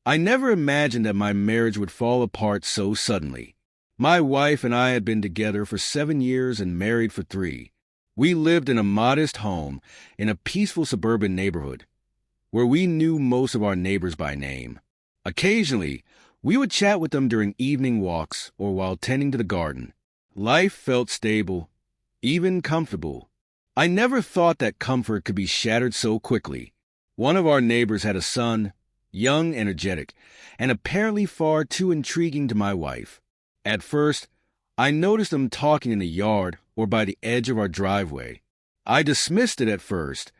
I never imagined that my marriage would fall apart so suddenly. My wife and I had been together for 7 years and married for 3. We lived in a modest home in a peaceful suburban neighborhood where we knew most of our neighbors by name. Occasionally, we would chat with them during evening walks or while tending to the garden. Life felt stable, even comfortable. I never thought that comfort could be shattered so quickly. One of our neighbors had a son, young, energetic, and apparently far too intriguing to my wife. At first, I noticed them talking in the yard or by the edge of our driveway. I dismissed it at first.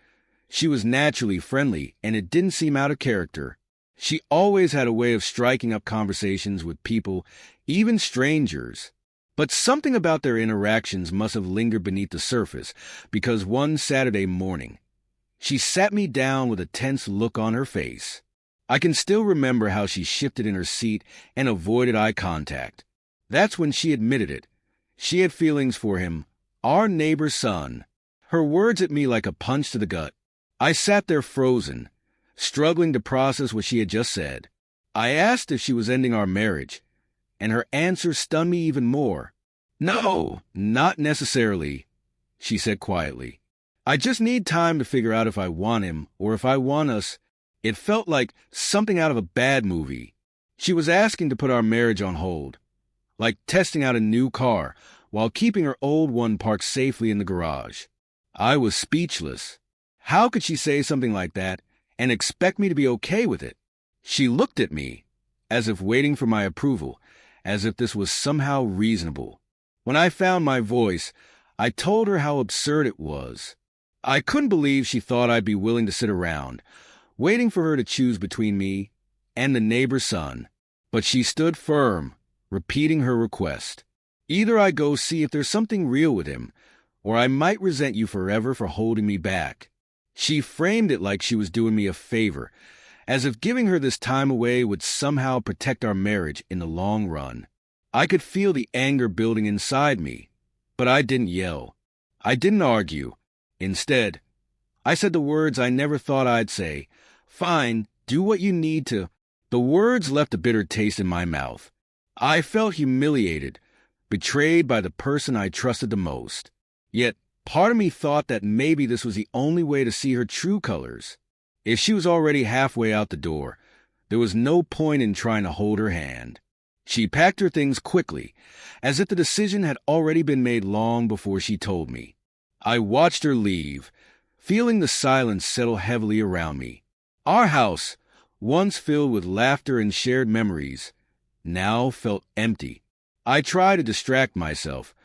She was naturally friendly, and it didn't seem out of character. She always had a way of striking up conversations with people, even strangers. But something about their interactions must have lingered beneath the surface, because one Saturday morning, she sat me down with a tense look on her face. I can still remember how she shifted in her seat and avoided eye contact. That's when she admitted it. She had feelings for him, our neighbor's son. Her words hit me like a punch to the gut. I sat there frozen, struggling to process what she had just said. I asked if she was ending our marriage, and her answer stunned me even more. "No, not necessarily," she said quietly. "I just need time to figure out if I want him or if I want us." It felt like something out of a bad movie. She was asking to put our marriage on hold, like testing out a new car while keeping her old one parked safely in the garage. I was speechless. How could she say something like that and expect me to be okay with it? She looked at me, as if waiting for my approval, as if this was somehow reasonable. When I found my voice, I told her how absurd it was. I couldn't believe she thought I'd be willing to sit around, waiting for her to choose between me and the neighbor's son. But she stood firm, repeating her request. "Either I go see if there's something real with him, or I might resent you forever for holding me back." She framed it like she was doing me a favor, as if giving her this time away would somehow protect our marriage in the long run. I could feel the anger building inside me, but I didn't yell. I didn't argue. Instead, I said the words I never thought I'd say. "Fine, do what you need to." The words left a bitter taste in my mouth. I felt humiliated, betrayed by the person I trusted the most. Yet, part of me thought that maybe this was the only way to see her true colors. If she was already halfway out the door, there was no point in trying to hold her hand. She packed her things quickly, as if the decision had already been made long before she told me. I watched her leave, feeling the silence settle heavily around me. Our house, once filled with laughter and shared memories, now felt empty. I tried to distract myself,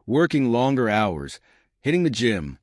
working longer hours, hitting the gym,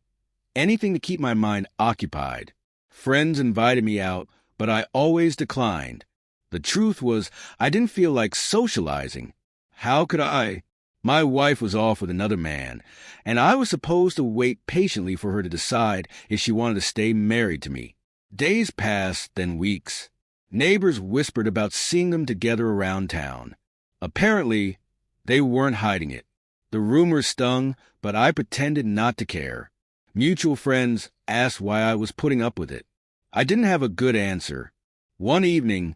anything to keep my mind occupied. Friends invited me out, but I always declined. The truth was, I didn't feel like socializing. How could I? My wife was off with another man, and I was supposed to wait patiently for her to decide if she wanted to stay married to me. Days passed, then weeks. Neighbors whispered about seeing them together around town. Apparently, they weren't hiding it. The rumors stung, but I pretended not to care. Mutual friends asked why I was putting up with it. I didn't have a good answer. One evening,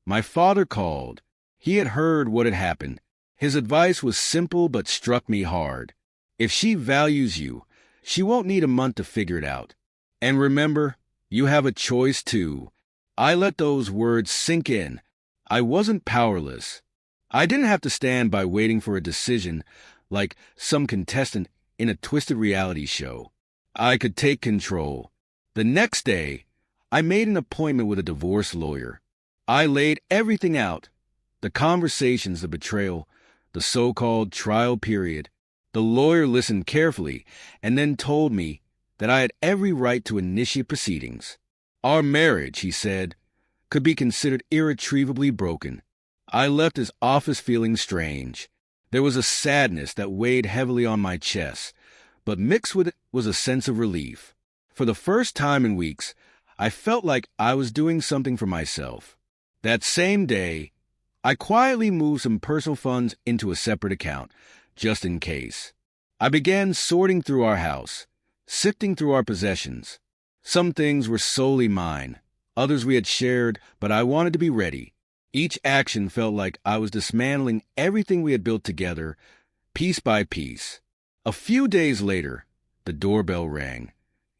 my father called. He had heard what had happened. His advice was simple but struck me hard. If she values you, she won't need a month to figure it out. And remember, you have a choice too. I let those words sink in. I wasn't powerless. I didn't have to stand by waiting for a decision like some contestant in a twisted reality show. I could take control. The next day, I made an appointment with a divorce lawyer. I laid everything out. The conversations, the betrayal, the so-called trial period. The lawyer listened carefully and then told me that I had every right to initiate proceedings. Our marriage, he said, could be considered irretrievably broken. I left his office feeling strange. There was a sadness that weighed heavily on my chest, but mixed with it was a sense of relief. For the first time in weeks, I felt like I was doing something for myself. That same day, I quietly moved some personal funds into a separate account, just in case. I began sorting through our house, sifting through our possessions. Some things were solely mine, others we had shared, but I wanted to be ready. Each action felt like I was dismantling everything we had built together, piece by piece. A few days later, the doorbell rang.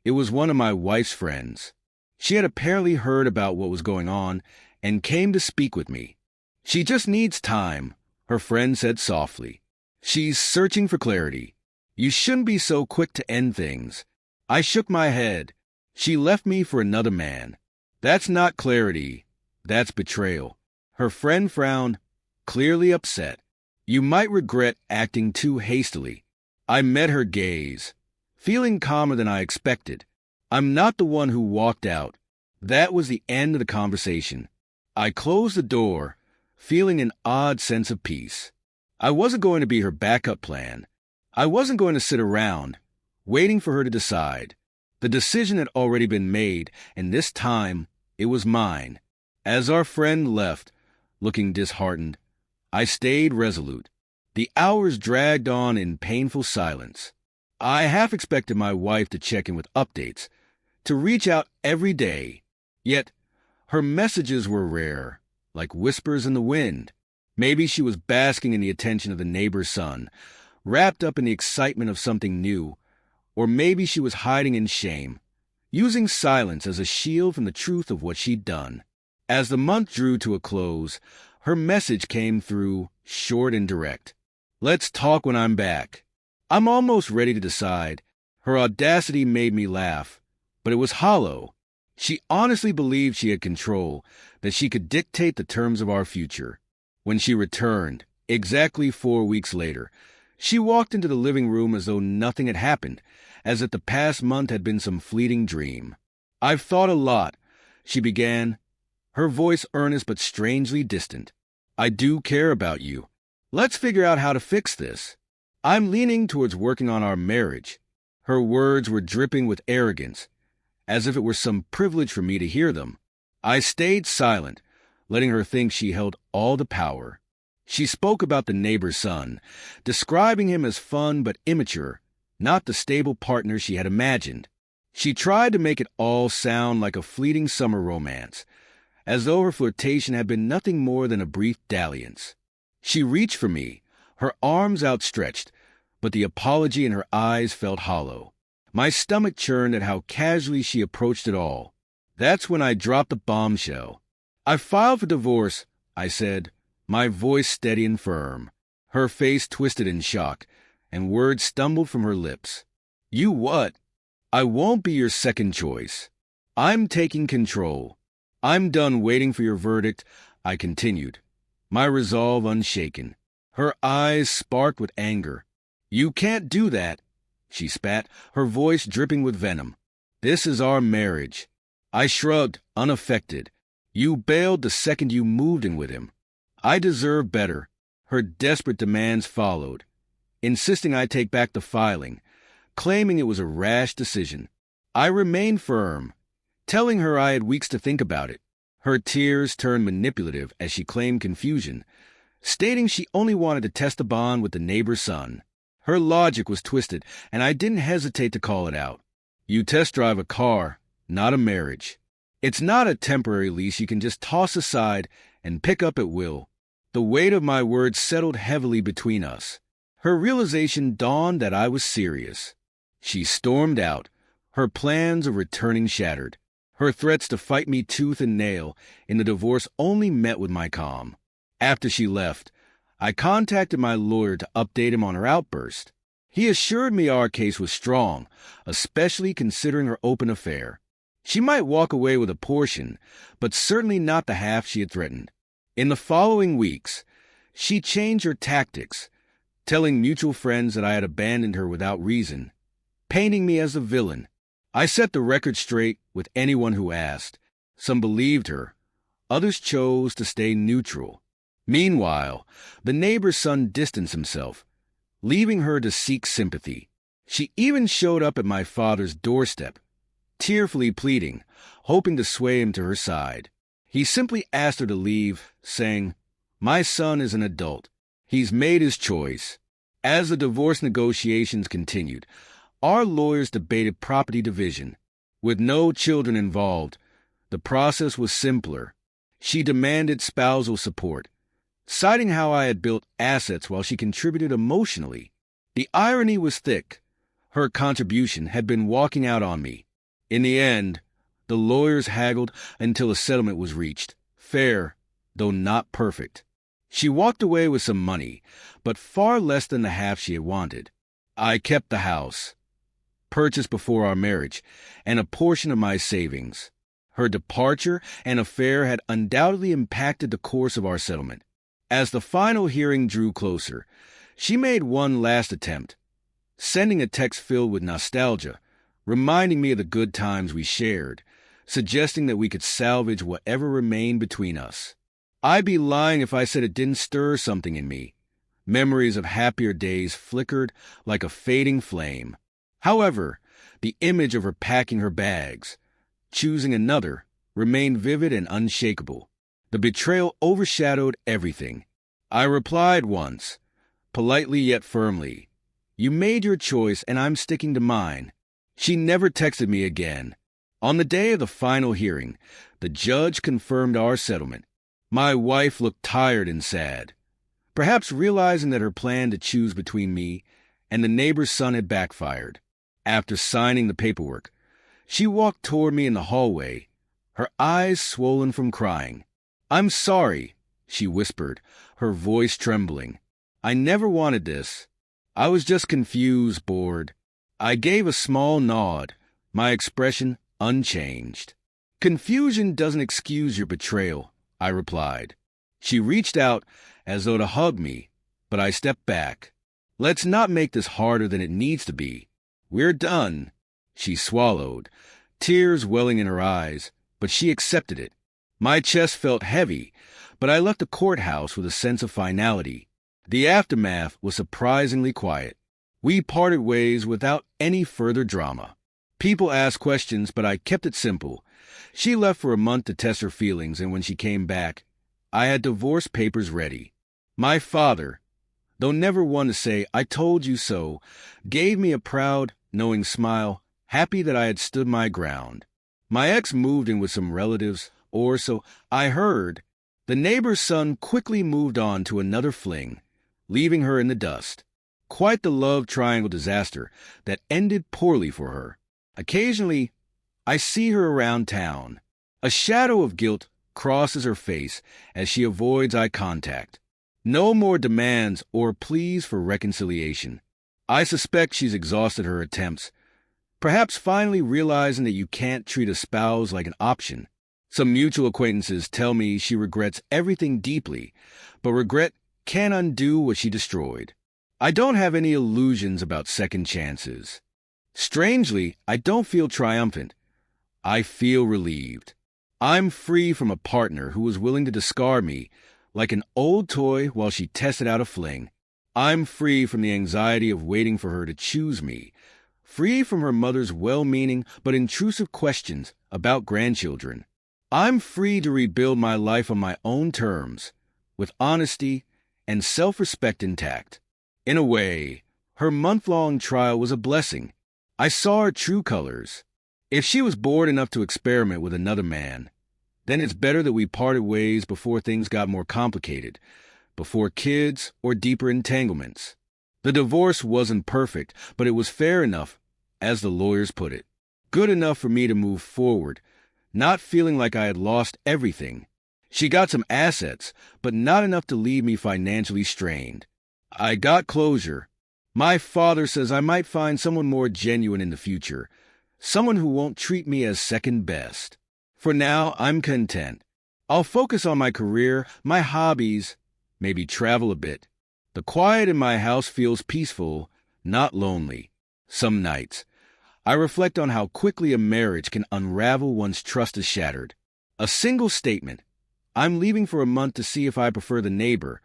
It was one of my wife's friends. She had apparently heard about what was going on and came to speak with me. "She just needs time," her friend said softly. "She's searching for clarity. You shouldn't be so quick to end things." I shook my head. "She left me for another man. That's not clarity. That's betrayal." Her friend frowned, clearly upset. "You might regret acting too hastily." I met her gaze, feeling calmer than I expected. I'm not the one who walked out. That was the end of the conversation. I closed the door, feeling an odd sense of peace. I wasn't going to be her backup plan. I wasn't going to sit around, waiting for her to decide. The decision had already been made, and this time it was mine. As our friend left, looking disheartened, I stayed resolute. The hours dragged on in painful silence. I half expected my wife to check in with updates, to reach out every day. Yet, her messages were rare, like whispers in the wind. Maybe she was basking in the attention of the neighbor's son, wrapped up in the excitement of something new, or maybe she was hiding in shame, using silence as a shield from the truth of what she'd done. As the month drew to a close, her message came through, short and direct. "Let's talk when I'm back." I'm almost ready to decide. Her audacity made me laugh, but it was hollow. She honestly believed she had control, that she could dictate the terms of our future. When she returned, exactly 4 weeks later, she walked into the living room as though nothing had happened, as if the past month had been some fleeting dream. "I've thought a lot," she began, her voice earnest but strangely distant. "I do care about you. Let's figure out how to fix this. I'm leaning towards working on our marriage." Her words were dripping with arrogance, as if it were some privilege for me to hear them. I stayed silent, letting her think she held all the power. She spoke about the neighbor's son, describing him as fun but immature, not the stable partner she had imagined. She tried to make it all sound like a fleeting summer romance, as though her flirtation had been nothing more than a brief dalliance. She reached for me, her arms outstretched, but the apology in her eyes felt hollow. My stomach churned at how casually she approached it all. That's when I dropped the bombshell. "I filed for divorce," I said, my voice steady and firm. Her face twisted in shock, and words stumbled from her lips. "You what?" "I won't be your second choice. I'm taking control. I'm done waiting for your verdict," I continued, my resolve unshaken. Her eyes sparked with anger. "You can't do that," she spat, her voice dripping with venom. "This is our marriage." I shrugged, unaffected. "You bailed the second you moved in with him." I deserve better. Her desperate demands followed, insisting I take back the filing, claiming it was a rash decision. I remained firm, telling her I had weeks to think about it. Her tears turned manipulative as she claimed confusion, stating she only wanted to test the bond with the neighbor's son. Her logic was twisted, and I didn't hesitate to call it out. "You test drive a car, not a marriage. It's not a temporary lease you can just toss aside and pick up at will." The weight of my words settled heavily between us. Her realization dawned that I was serious. She stormed out, her plans of returning shattered. Her threats to fight me tooth and nail in the divorce only met with my calm. After she left, I contacted my lawyer to update him on her outburst. He assured me our case was strong, especially considering her open affair. She might walk away with a portion, but certainly not the half she had threatened. In the following weeks, she changed her tactics, telling mutual friends that I had abandoned her without reason, painting me as a villain. I set the record straight with anyone who asked. Some believed her. Others chose to stay neutral. Meanwhile, the neighbor's son distanced himself, leaving her to seek sympathy. She even showed up at my father's doorstep, tearfully pleading, hoping to sway him to her side. He simply asked her to leave, saying, "My son is an adult. He's made his choice." As the divorce negotiations continued, our lawyers debated property division. With no children involved, the process was simpler. She demanded spousal support, citing how I had built assets while she contributed emotionally. The irony was thick. Her contribution had been walking out on me. In the end, the lawyers haggled until a settlement was reached. Fair, though not perfect. She walked away with some money, but far less than the half she had wanted. I kept the house, purchased before our marriage, and a portion of my savings. Her departure and affair had undoubtedly impacted the course of our settlement. As the final hearing drew closer, she made one last attempt, sending a text filled with nostalgia, reminding me of the good times we shared, suggesting that we could salvage whatever remained between us. I'd be lying if I said it didn't stir something in me. Memories of happier days flickered like a fading flame. However, the image of her packing her bags, choosing another, remained vivid and unshakable. The betrayal overshadowed everything. I replied once, politely yet firmly, "You made your choice and I'm sticking to mine." She never texted me again. On the day of the final hearing, the judge confirmed our settlement. My wife looked tired and sad, perhaps realizing that her plan to choose between me and the neighbor's son had backfired. After signing the paperwork, she walked toward me in the hallway, her eyes swollen from crying. "I'm sorry," she whispered, her voice trembling. "I never wanted this. I was just confused, bored." I gave a small nod, my expression unchanged. "Confusion doesn't excuse your betrayal," I replied. She reached out as though to hug me, but I stepped back. "Let's not make this harder than it needs to be. We're done." She swallowed, tears welling in her eyes, but she accepted it. My chest felt heavy, but I left the courthouse with a sense of finality. The aftermath was surprisingly quiet. We parted ways without any further drama. People asked questions, but I kept it simple. She left for a month to test her feelings, and when she came back, I had divorce papers ready. My father, though never one to say, "I told you so," gave me a proud, knowing smile, happy that I had stood my ground. My ex moved in with some relatives, or so I heard. The neighbor's son quickly moved on to another fling, leaving her in the dust. Quite the love triangle disaster that ended poorly for her. Occasionally, I see her around town. A shadow of guilt crosses her face as she avoids eye contact. No more demands or pleas for reconciliation. I suspect she's exhausted her attempts, perhaps finally realizing that you can't treat a spouse like an option. Some mutual acquaintances tell me she regrets everything deeply, but regret can't undo what she destroyed. I don't have any illusions about second chances. Strangely, I don't feel triumphant. I feel relieved. I'm free from a partner who was willing to discard me like an old toy while she tested out a fling. I'm free from the anxiety of waiting for her to choose me, free from her mother's well-meaning but intrusive questions about grandchildren. I'm free to rebuild my life on my own terms, with honesty and self-respect intact. In a way, her month-long trial was a blessing. I saw her true colors. If she was bored enough to experiment with another man, then it's better that we parted ways before things got more complicated, before kids or deeper entanglements. The divorce wasn't perfect, but it was fair enough, as the lawyers put it. Good enough for me to move forward, not feeling like I had lost everything. She got some assets, but not enough to leave me financially strained. I got closure. My father says I might find someone more genuine in the future, someone who won't treat me as second best. For now, I'm content. I'll focus on my career, my hobbies, maybe travel a bit. The quiet in my house feels peaceful, not lonely. Some nights, I reflect on how quickly a marriage can unravel once trust is shattered. A single statement, "I'm leaving for a month to see if I prefer the neighbor,"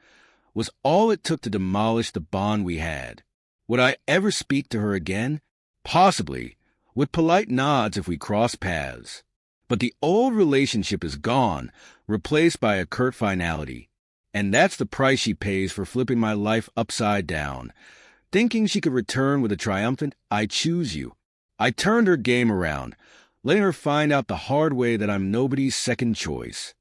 was all it took to demolish the bond we had. Would I ever speak to her again? Possibly, with polite nods if we crossed paths. But the old relationship is gone, replaced by a curt finality. And that's the price she pays for flipping my life upside down. Thinking she could return with a triumphant, "I choose you." I turned her game around, letting her find out the hard way that I'm nobody's second choice.